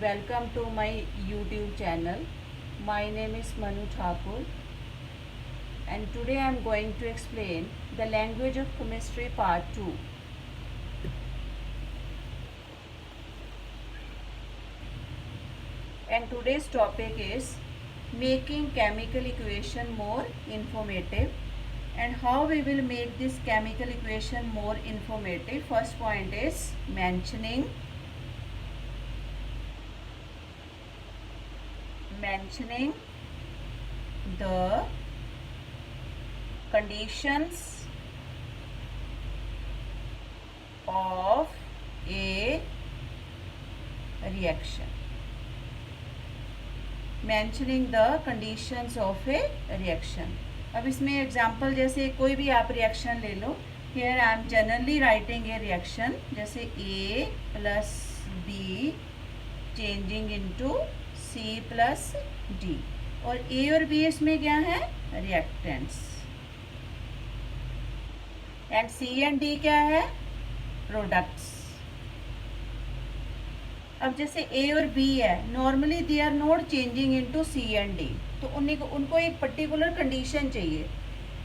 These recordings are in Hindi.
Welcome to my YouTube channel. My name is Manu Thakur and today I am going to explain the language of chemistry part 2. And today's topic is making chemical equation more informative. And how we will make this chemical equation more informative? First point is mentioning the conditions of a reaction. Mentioning the conditions of a reaction. अब इसमें एग्जाम्पल जैसे कोई भी आप रिएक्शन ले लो. Here I am generally writing a reaction जैसे A plus B changing into C plus D और A और B इसमें क्या है? Reactants. And C and D क्या है? प्रोडक्ट्स. अब जैसे A और B है, normally they are not changing into C and D, तो उनको एक पर्टिकुलर कंडीशन चाहिए.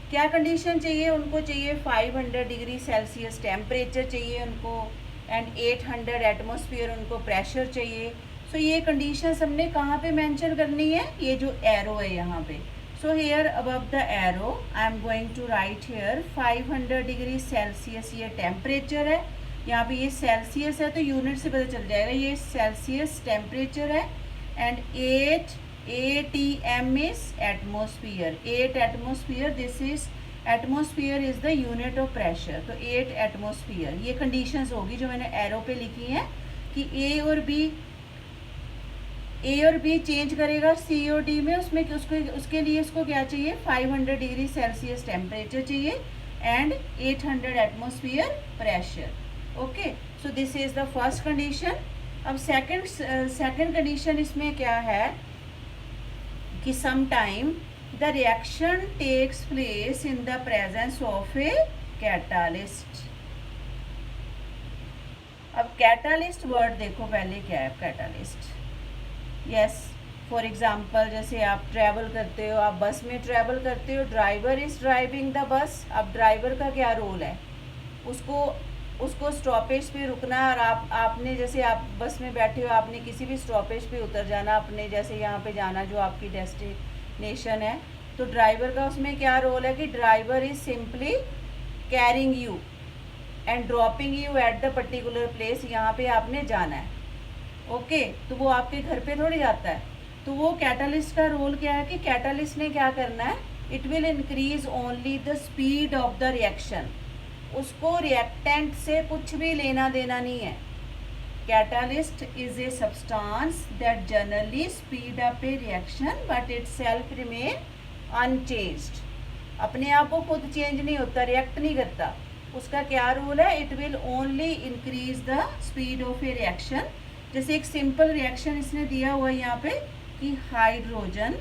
क्या कंडीशन चाहिए? उनको चाहिए 500 डिग्री सेल्सियस टेम्परेचर चाहिए उनको एंड 800 एटमॉस्फेयर उनको प्रेशर चाहिए. सो ये कंडीशन हमने कहाँ पे मेंशन करनी है? ये जो एरो है यहाँ पे. So here above the arrow I am going to write here 500 degree Celsius ये टेम्परेचर है. यहाँ पे ये सेल्सियस है तो यूनिट से पता चल जाएगा ये सेल्सियस टेम्परेचर है. And 8 ATM is atmosphere. 8 atmosphere, this is atmosphere is the unit of pressure. तो 8 एटमोसफियर ये कंडीशंस होगी जो मैंने एरो पे लिखी हैं कि A और B चेंज करेगा C और D में. उसके लिए इसको क्या चाहिए? 500 डिग्री सेल्सियस टेम्परेचर चाहिए and 800 atmosphere pressure. Okay, so this is the first condition. अब सेकंड कंडीशन इसमें क्या है कि some time the reaction takes place in the presence of a catalyst. अब कैटालिस्ट वर्ड देखो पहले क्या है कैटालिस्ट. यस, फॉर एग्जाम्पल जैसे आप ट्रैवल करते हो, आप बस में ट्रैवल करते हो, driver is driving the bus. अब ड्राइवर का क्या रोल है? उसको स्टॉपेज पे रुकना. और आपने जैसे आप बस में बैठे हो, आपने किसी भी स्टॉपेज पे उतर जाना, अपने जैसे यहाँ पे जाना जो आपकी डेस्टिनेशन है, तो ड्राइवर का उसमें क्या रोल है कि driver is simply carrying you and dropping you at the particular place. यहाँ पे आपने जाना है. ओके, तो वो आपके घर पे थोड़ी जाता है. तो वो कैटालिस्ट का रोल क्या है कि कैटालिस्ट ने क्या करना है? It will increase only the speed of the reaction. उसको रिएक्टेंट से कुछ भी लेना देना नहीं है. Catalyst is a substance that generally speed up A reaction but it self remain unchanged. अपने आप को खुद चेंज नहीं होता, रिएक्ट नहीं करता. उसका क्या रूल है? It will only increase the speed of A reaction. जैसे एक सिंपल रिएक्शन इसने दिया हुआ है यहाँ पे कि हाइड्रोजन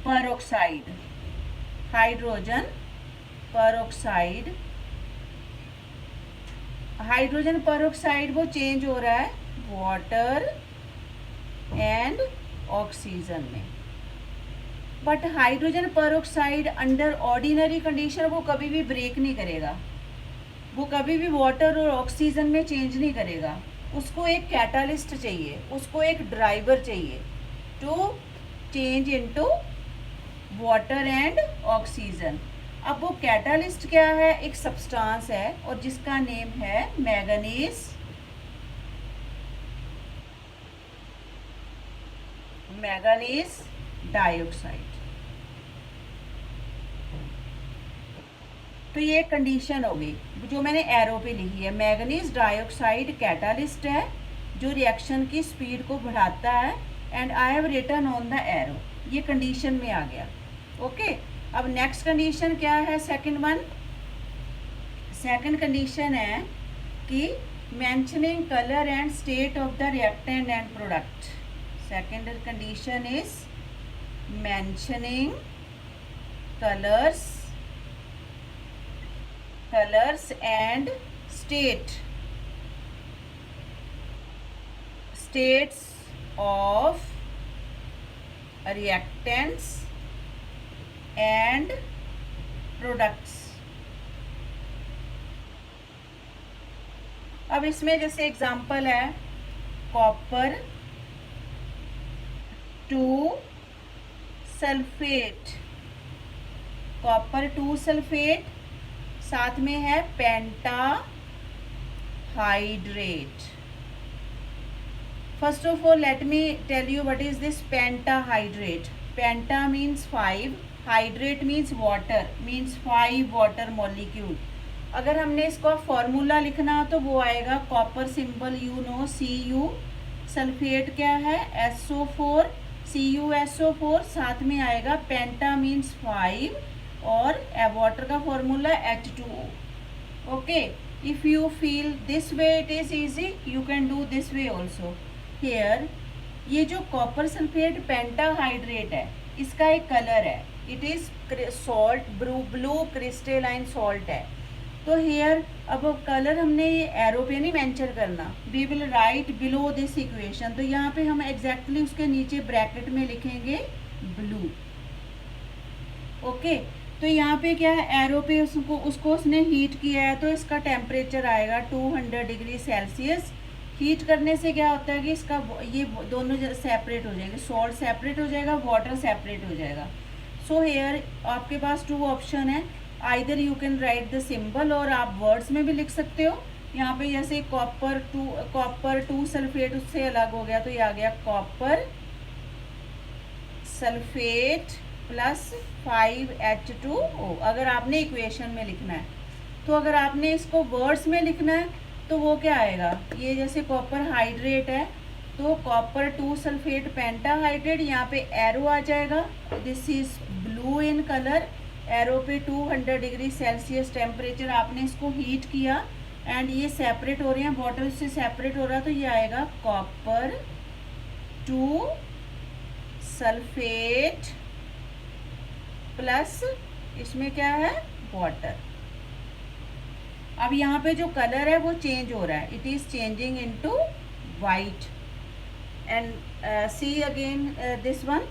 पेरोक्साइड. हाइड्रोजन पेरोक्साइड वो चेंज हो रहा है वाटर एंड ऑक्सीजन में. But hydrogen peroxide under ordinary condition वो कभी भी ब्रेक नहीं करेगा. वो कभी भी वाटर और ऑक्सीजन में चेंज नहीं करेगा. उसको एक कैटालिस्ट चाहिए, उसको एक ड्राइवर चाहिए to change into water and oxygen. अब वो कैटालिस्ट क्या है? एक सब्सटेंस है और जिसका नेम है मैंगनीज डाइऑक्साइड. तो ये कंडीशन होगी जो मैंने एरो पे लिखी है. मैंगनीज डाइऑक्साइड कैटालिस्ट है जो रिएक्शन की स्पीड को बढ़ाता है and I have written on the arrow. ये कंडीशन में आ गया. ओके, अब नेक्स्ट कंडीशन क्या है? सेकंड कंडीशन है कि mentioning colour and state of the reactant and product. Second condition is mentioning colours and state states of reactants and products. अब इसमें जैसे एग्जांपल है कॉपर 2 सल्फेट, कॉपर 2 सल्फेट, साथ में है pentahydrate. First of all let me tell you what is this pentahydrate. Penta means 5, hydrate means water, means 5 water molecule. अगर हमने इसका फॉर्मूला लिखना तो वो आएगा copper symbol you know Cu, sulphate क्या है SO4, CuSO4, साथ में आएगा पेंटा मीन्स 5 और वाटर का formula H2O. Okay, if you feel this way it is easy, you can do this way also. Here ये जो कॉपर सल्फेट पेंटाहाइड्रेट है, इसका एक कलर है, it is salt, blue crystalline salt है. तो हेयर अब कलर हमने ये एरो पे नहीं मेंशन करना, we will write below this equation. तो यहाँ पे हम एग्जैक्टली उसके नीचे ब्रैकेट में लिखेंगे ब्लू. ओके, तो यहाँ पे क्या है, एरो पे उसको उसने हीट किया है तो इसका टेम्परेचर आएगा 200 डिग्री सेल्सियस. हीट करने से क्या होता है कि इसका ये दोनों सेपरेट हो जाएंगे, सॉल्ट सेपरेट हो जाएगा, वाटर सेपरेट हो जाएगा. सो हेयर आपके पास 2 ऑप्शन है, either you can write the symbol और आप वर्ड्स में भी लिख सकते हो. यहाँ पे जैसे कॉपर 2 सल्फेट उससे अलग हो गया तो ये आ गया कॉपर सल्फेट प्लस 5H2O. अगर आपने इक्वेशन में लिखना है, तो अगर आपने इसको वर्ड्स में लिखना है तो वो क्या आएगा, ये जैसे कॉपर हाइड्रेट है तो कॉपर 2 सल्फेट पेंटाहाइड्रेट, यहाँ पे एरो आ जाएगा, this is blue in colour. Arrow पे 200 डिग्री सेल्सियस टेम्परेचर, आपने इसको हीट किया एंड ये सेपरेट हो रहे हैं, वाटर से सेपरेट हो रहा है तो ये आएगा कॉपर 2 सल्फेट प्लस इसमें क्या है वाटर. अब यहाँ पे जो कलर है वो चेंज हो रहा है, it is changing into white. And see again this one.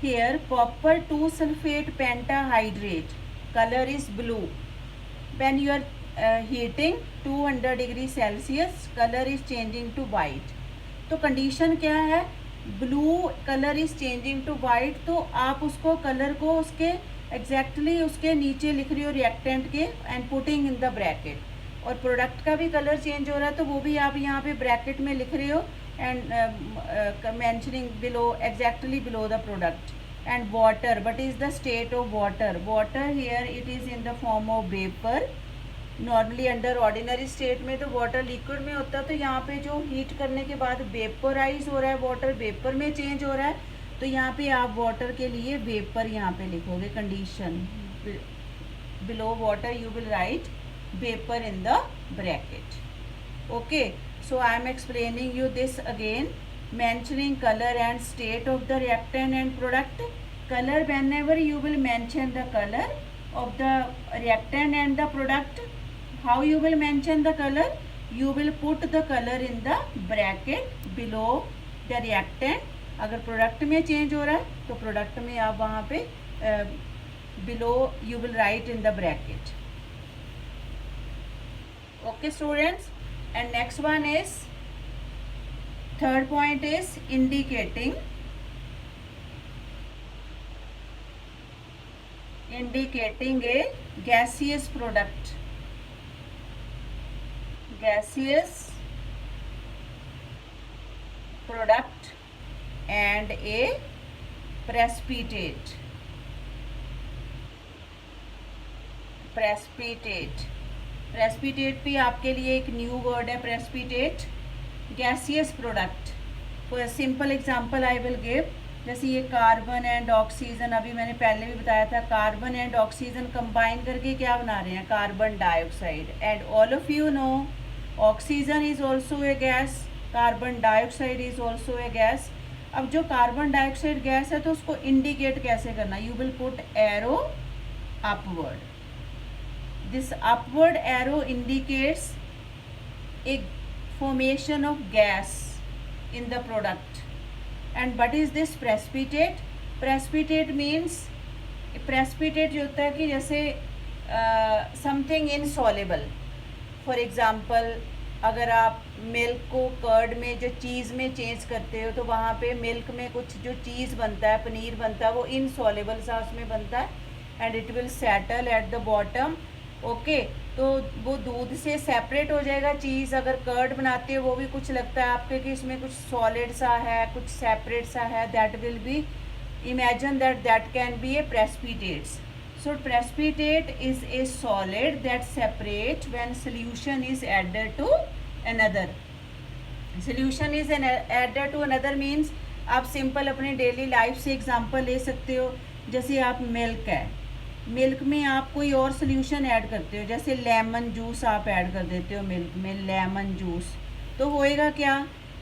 Here copper 2 sulfate pentahydrate color is blue. When you are heating 200 degree Celsius, color is changing to white. तो कंडीशन क्या है, blue colour is changing to white. तो आप उसको कलर को उसके एग्जैक्टली उसके नीचे लिख रही हो रिएक्टेंट के and putting in the bracket. और प्रोडक्ट का भी कलर चेंज हो रहा है तो वो भी आप यहाँ पे ब्रैकेट में लिख रहे हो and mentioning below, exactly below the product. And water, what is the state of water? Water here it is in the form of vapor. Normally under ordinary state में तो water liquid में होता है, तो यहाँ पे जो heat करने के बाद vaporize हो रहा है, water vapor में change हो रहा है, तो यहाँ पे आप water के लिए vapor यहाँ पे लिखोगे. condition below water you will write vapor in the bracket. Okay, so I am explaining you this again, mentioning color and state of the reactant and product. Color, whenever you will mention the color of the reactant and the product, how you will mention the color, you will put the color in the bracket below the reactant. अगर product में change हो रहा है तो product में आप वहाँ पे below you will write in the bracket. Okay students, and next one is, third point is indicating a gaseous product, and a precipitate. Precipitate भी आपके लिए एक न्यू वर्ड है, precipitate. Gaseous product, for simple example I will give, जैसे ये कार्बन एंड ऑक्सीजन, अभी मैंने पहले भी बताया था, कार्बन एंड ऑक्सीजन कंबाइन करके क्या बना रहे हैं, carbon dioxide. And all of you know oxygen is also a gas, carbon dioxide is also a gas. अब जो कार्बन डाइऑक्साइड गैस है तो उसको इंडिकेट कैसे करना, you will put arrow upward. This upward arrow indicates a formation of gas. in the product. And what is this precipitate? Precipitate means, precipitate जो होता है कि जैसे समथिंग इनसॉलेबल. फॉर एग्ज़ाम्पल अगर आप मिल्क को कर्ड में जो चीज़ में चेंज करते हो तो वहाँ पे मिल्क में कुछ जो चीज़ बनता है, पनीर बनता है, वो इनसॉलेबल सा उसमें बनता है and it will settle at the bottom. Okay, तो वो दूध से सेपरेट हो जाएगा चीज़. अगर कर्ड बनाते हो वो भी कुछ लगता है आपके कि इसमें कुछ सॉलिड सा है, कुछ सेपरेट सा है. That will be, imagine that can be A precipitates. So precipitate is a solid that separates when solution is added to another. Solution is added to another means आप सिंपल अपने डेली लाइफ से एग्जांपल ले सकते हो. जैसे आप मिल्क है, मिल्क में आप कोई और सोल्यूशन ऐड करते हो, जैसे लेमन जूस आप ऐड कर देते हो मिल्क में, लेमन जूस. तो होएगा क्या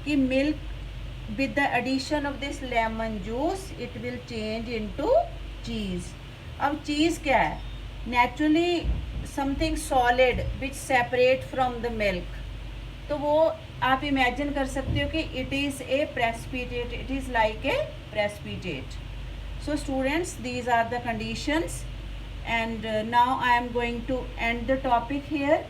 कि milk with the addition of this lemon juice it will change into cheese. अब चीज़ क्या है? Naturally something solid which separate from the milk. तो वो आप इमेजिन कर सकते हो कि it is a precipitate, it is like a precipitate. So students, these are the conditions and now I am going to end the topic here.